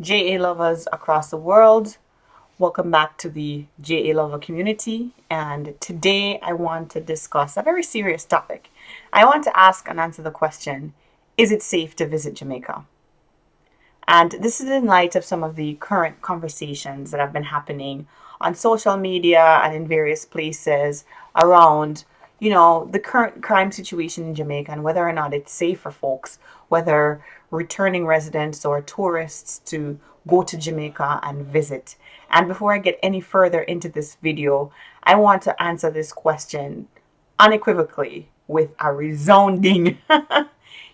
JA lovers across the world. Welcome back to the JA lover community. And today I want to discuss a very serious topic. I want to ask and answer the question, is it safe to visit Jamaica? And this is in light of some of the current conversations that have been happening on social media and in various places around, the current crime situation in Jamaica and whether or not it's safe for folks, whether returning residents or tourists to go to Jamaica and visit. And before I get any further into this video, I want to answer this question unequivocally with a resounding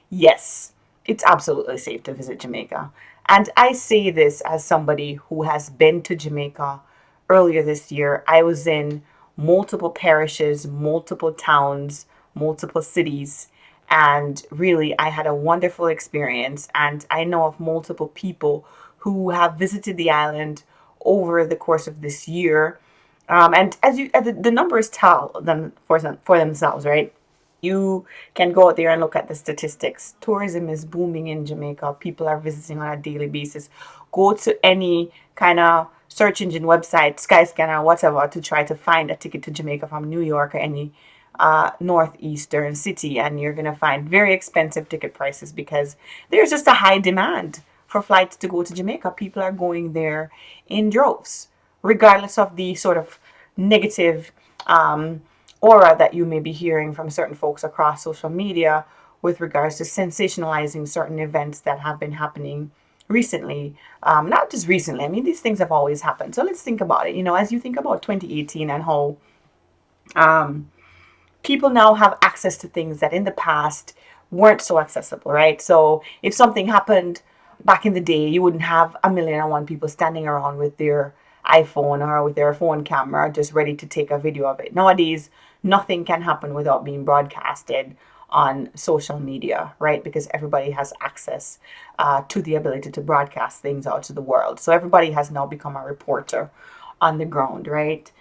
yes, it's absolutely safe to visit Jamaica. And I say this as somebody who has been to Jamaica earlier this year. I was in multiple parishes, multiple towns, multiple cities, and really I had a wonderful experience. And I know of multiple people who have visited the island over the course of this year. And as the numbers tell them for themselves, right? You can go out there and look at the statistics. Tourism is booming in Jamaica. People are visiting on a daily basis. Go to any kind of search engine website, Skyscanner, whatever, to try to find a ticket to Jamaica from New York or any northeastern city, and you're going to find very expensive ticket prices because there's just a high demand for flights to go to Jamaica. People are going there in droves, regardless of the sort of negative aura that you may be hearing from certain folks across social media with regards to sensationalizing certain events that have been happening recently. Not just recently, I mean, these things have always happened. So let's think about it. As you think about 2018 and how um, people now have access to things that in the past weren't so accessible, right? So if something happened back in the day, you wouldn't have a million and one people standing around with their iPhone or with their phone camera just ready to take a video of it. Nowadays, nothing can happen without being broadcasted on social media, right? Because everybody has access to the ability to broadcast things out to the world. So everybody has now become a reporter on the ground, right?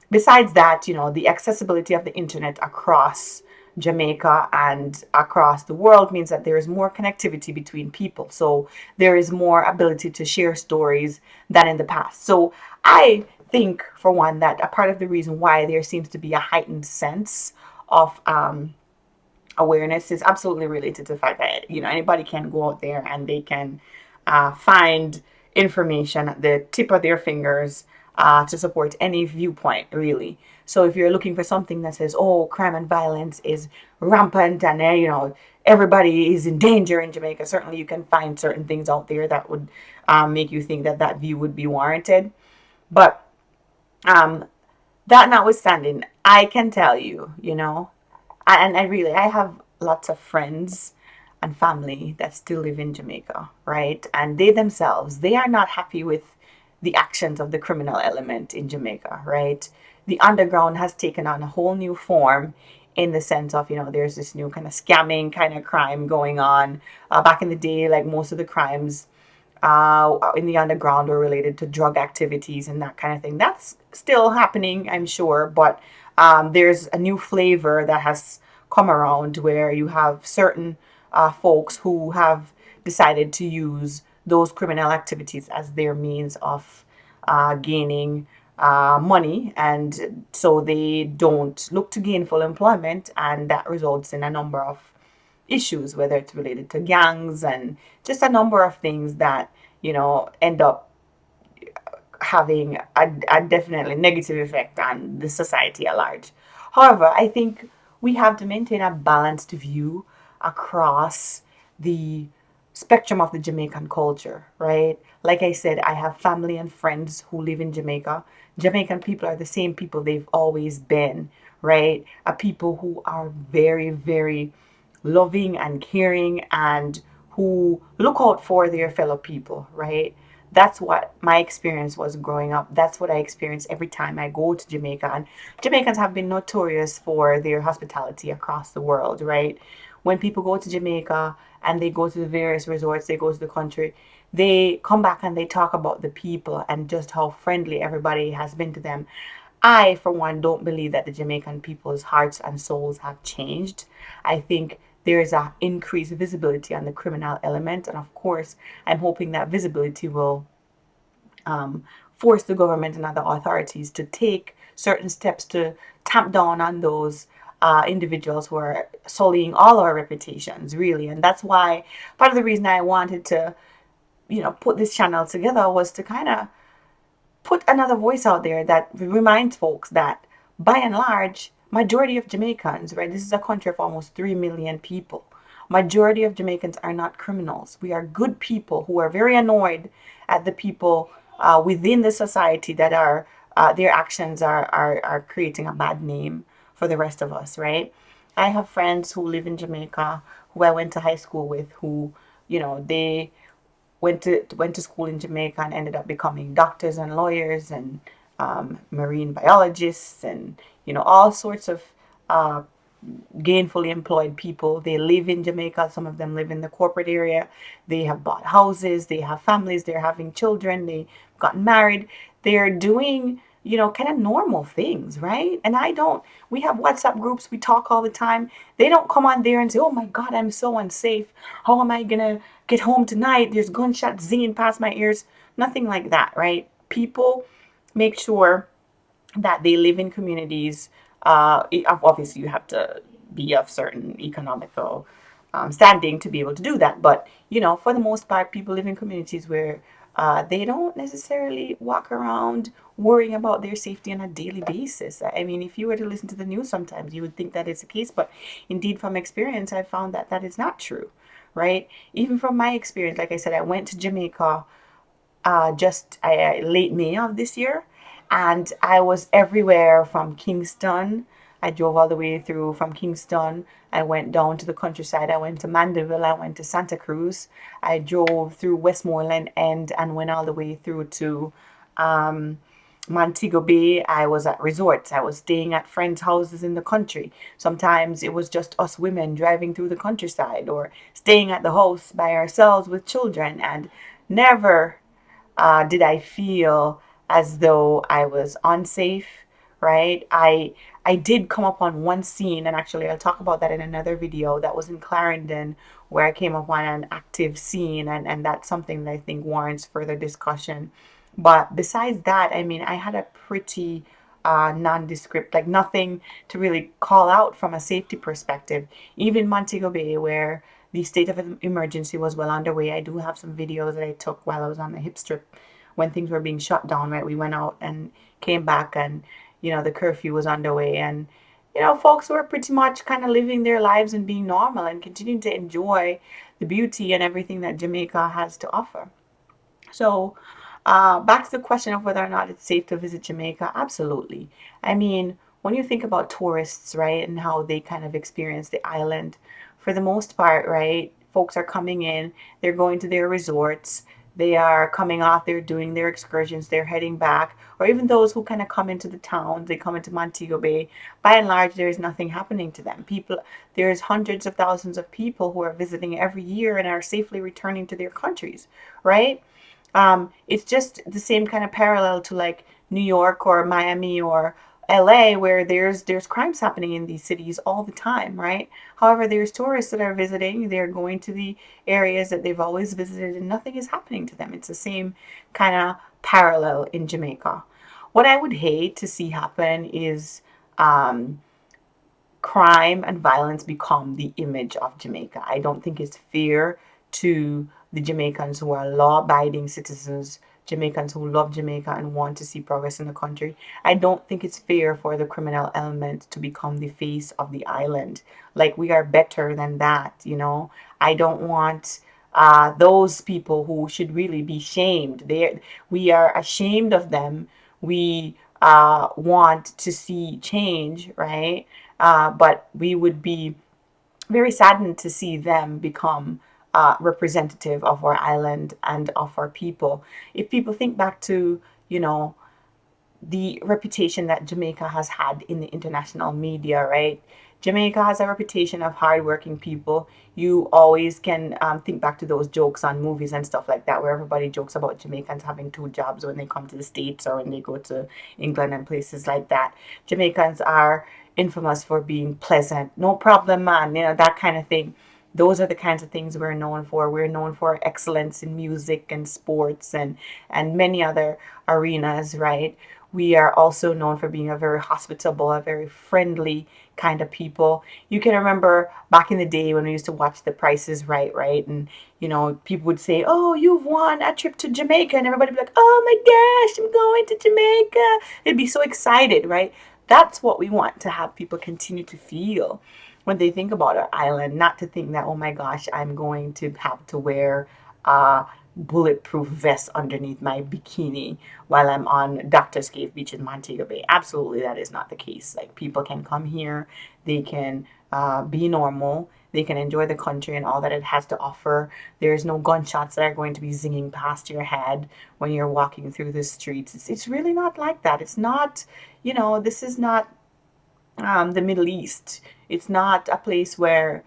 Besides that, the accessibility of the internet across Jamaica and across the world means that there is more connectivity between people. So there is more ability to share stories than in the past. So I think, for one, that a part of the reason why there seems to be a heightened sense of awareness is absolutely related to the fact that anybody can go out there and they can find information at the tip of their fingers to support any viewpoint, really. So if you're looking for something that says, oh, crime and violence is rampant and everybody is in danger in Jamaica, certainly you can find certain things out there that would make you think that that view would be warranted. But um, that notwithstanding, I can tell you, and I have lots of friends and family that still live in Jamaica, right? And they themselves, they are not happy with the actions of the criminal element in Jamaica, right? The underground has taken on a whole new form in the sense of, there's this new kind of scamming kind of crime going on. Back in the day, like most of the crimes in the underground were related to drug activities and that kind of thing. That's still happening, I'm sure, but there's a new flavor that has come around where you have certain folks who have decided to use those criminal activities as their means of gaining money, and so they don't look to gainful employment, and that results in a number of issues, whether it's related to gangs and just a number of things that end up having a definitely negative effect on the society at large. However, I think we have to maintain a balanced view across the spectrum of the Jamaican culture, right? Like I said, I have family and friends who live in Jamaica. Jamaican people are the same people they've always been, right? A people who are very, very loving and caring and who look out for their fellow people, right? That's what my experience was growing up. That's what I experience every time I go to Jamaica. And Jamaicans have been notorious for their hospitality across the world, right? When people go to Jamaica and they go to the various resorts, they go to the country, they come back and they talk about the people and just how friendly everybody has been to them. I, for one, don't believe that the Jamaican people's hearts and souls have changed. I think there's a increased visibility on the criminal element. And of course, I'm hoping that visibility will um, force the government and other authorities to take certain steps to tamp down on those individuals who are sullying all our reputations, really. And that's why part of the reason I wanted to, put this channel together was to kind of put another voice out there that reminds folks that by and large, majority of Jamaicans, right? This is a country of almost 3 million people. Majority of Jamaicans are not criminals. We are good people who are very annoyed at the people within the society that are their actions are creating a bad name for the rest of us, right? I have friends who live in Jamaica who I went to high school with who, they went to school in Jamaica and ended up becoming doctors and lawyers and marine biologists and all sorts of uh, gainfully employed people. They live in Jamaica. Some of them live in the corporate area. They have bought houses. They have families. They're having children. They gotten married. They're doing, kind of normal things, right? And I don't. We have WhatsApp groups. We talk all the time. They don't come on there and say, "Oh my God, I'm so unsafe. How am I gonna get home tonight? There's gunshots zinging past my ears." Nothing like that, right? People make sure that they live in communities. Obviously, you have to be of certain economical standing to be able to do that. But for the most part, people live in communities where they don't necessarily walk around worrying about their safety on a daily basis. I mean, if you were to listen to the news sometimes, you would think that is the case. But indeed, from experience, I found that that is not true, right? Even from my experience, like I said, I went to Jamaica just late May of this year, and I was everywhere from Kingston. I drove all the way through from Kingston. I went down to the countryside. I went to Mandeville. I went to Santa Cruz. I drove through Westmoreland and went all the way through to um, Montego Bay. I was at resorts. I was staying at friends' houses in the country. Sometimes it was just us women driving through the countryside or staying at the house by ourselves with children. And never did I feel as though I was unsafe, right? I did come up on one scene, and actually I'll talk about that in another video that was in Clarendon, where I came up on an active scene, and that's something that I think warrants further discussion. But besides that, I mean, I had a pretty nondescript, like nothing to really call out from a safety perspective. Even Montego Bay, where the state of emergency was well underway. I do have some videos that I took while I was on the hip strip when things were being shut down, right? We went out and came back, and the curfew was underway, and folks were pretty much kind of living their lives and being normal and continuing to enjoy the beauty and everything that Jamaica has to offer. So, back to the question of whether or not it's safe to visit Jamaica, absolutely. I mean, when you think about tourists, right, and how they kind of experience the island, for the most part, right, folks are coming in, they're going to their resorts, they are coming off, they're doing their excursions, they're heading back, or even those who kind of come into the town, they come into Montego Bay. By and large, there's nothing happening to them. There's hundreds of thousands of people who are visiting every year and are safely returning to their countries, right? It's just the same kind of parallel to like New York or Miami or LA, where there's crimes happening in these cities all the time, right? However, there's tourists that are visiting, they're going to the areas that they've always visited and nothing is happening to them. It's the same kind of parallel in Jamaica. What I would hate to see happen is um, crime and violence become the image of Jamaica. I don't think it's fair to the Jamaicans who are law abiding citizens, Jamaicans who love Jamaica and want to see progress in the country. I don't think it's fair for the criminal element to become the face of the island. Like, we are better than that. I don't want those people who should really be shamed. We are ashamed of them. We want to see change, right? But we would be very saddened to see them become representative of our island and of our people. If people think back to, the reputation that Jamaica has had in the international media, right? Jamaica has a reputation of hardworking people. You always can think back to those jokes on movies and stuff like that, where everybody jokes about Jamaicans having two jobs when they come to the States or when they go to England and places like that. Jamaicans are infamous for being pleasant. No problem, man. That kind of thing. Those are the kinds of things we're known for. We're known for excellence in music and sports and many other arenas, right? We are also known for being a very hospitable, a very friendly kind of people. You can remember back in the day when we used to watch The Price is Right, right? And people would say, "Oh, you've won a trip to Jamaica," and everybody would be like, "Oh my gosh, I'm going to Jamaica!" They'd be so excited, right? That's what we want to have people continue to feel when they think about our island, not to think that, oh my gosh, I'm going to have to wear a bulletproof vest underneath my bikini while I'm on Doctor's Cave Beach in Montego Bay. Absolutely, that is not the case. Like, people can come here, they can be normal, they can enjoy the country and all that it has to offer. There's no gunshots that are going to be zinging past your head when you're walking through the streets. It's really not like that. It's not, this is not the Middle East. It's not a place where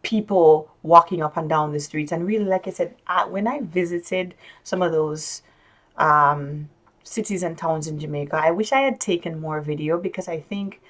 people walking up and down the streets. And really, like I said, when I visited some of those cities and towns in Jamaica, I wish I had taken more video, because I think,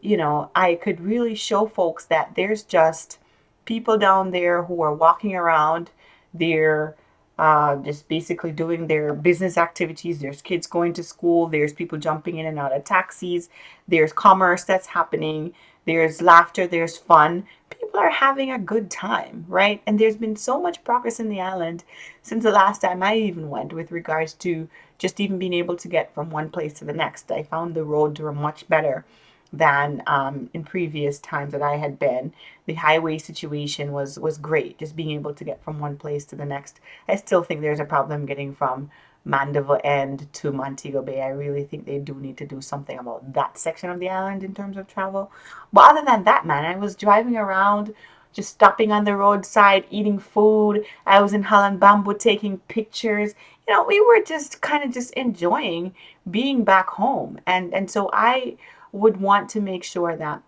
I could really show folks that there's just people down there who are walking around. They're just basically doing their business activities. There's kids going to school. There's people jumping in and out of taxis. There's commerce that's happening. There's laughter. There's fun. People are having a good time, right? And there's been so much progress in the island since the last time I even went, with regards to just even being able to get from one place to the next. I found the roads were much better than in previous times that I had been. The highway situation was great, just being able to get from one place to the next. I still think there's a problem getting from Mandeville End to Montego Bay. I really think they do need to do something about that section of the island in terms of travel. But other than that, man, I was driving around, just stopping on the roadside, eating food. I was in Holland Bamboo taking pictures. We were just kind of just enjoying being back home. And so I would want to make sure that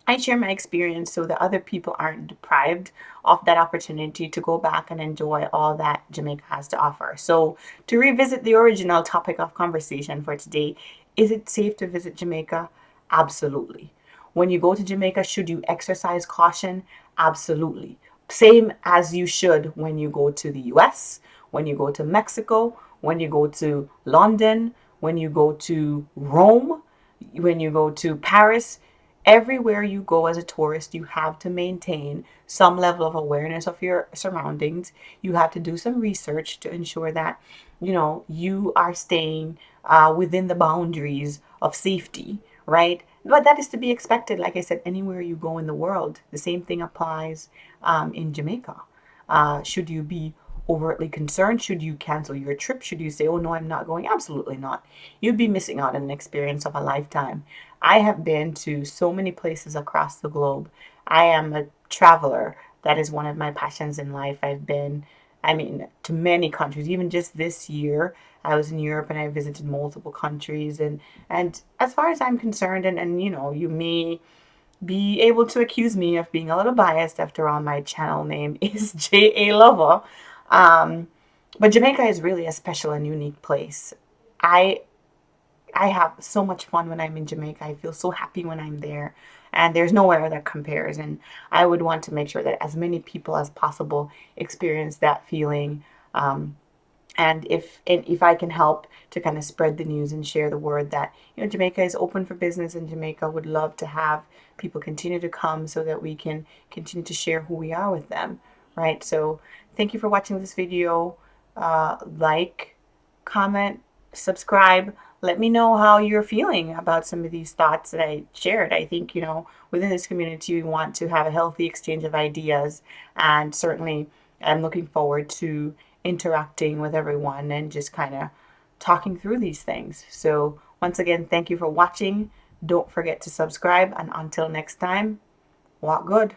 I share my experience so that other people aren't deprived of that opportunity to go back and enjoy all that Jamaica has to offer. So, to revisit the original topic of conversation for today, is it safe to visit Jamaica? Absolutely. When you go to Jamaica, should you exercise caution? Absolutely. Same as you should when you go to the US, when you go to Mexico, when you go to London, when you go to Rome, when you go to Paris. Everywhere you go as a tourist, you have to maintain some level of awareness of your surroundings. You have to do some research to ensure that you are staying within the boundaries of safety, right? But that is to be expected. Like I said, anywhere you go in the world, the same thing applies in Jamaica. Should you be overtly concerned? Should you cancel your trip? Should you say, "Oh no, I'm not going"? Absolutely not. You'd be missing out on an experience of a lifetime. I have been to so many places across the globe. I am a traveler. That is one of my passions in life. To many countries. Even just this year, I was in Europe and I visited multiple countries. And as far as I'm concerned, and you may be able to accuse me of being a little biased. After all, my channel name is J.A. Lover. But Jamaica is really a special and unique place. I I have so much fun when I'm in Jamaica. I feel so happy when I'm there. And there's nowhere that compares. And I would want to make sure that as many people as possible experience that feeling. And if I can help to kind of spread the news and share the word that Jamaica is open for business, and Jamaica would love to have people continue to come so that we can continue to share who we are with them, right? So thank you for watching this video. Like, comment, subscribe. Let me know how you're feeling about some of these thoughts that I shared. I think, within this community, we want to have a healthy exchange of ideas. And certainly, I'm looking forward to interacting with everyone and just kind of talking through these things. So, once again, thank you for watching. Don't forget to subscribe. And until next time, walk good.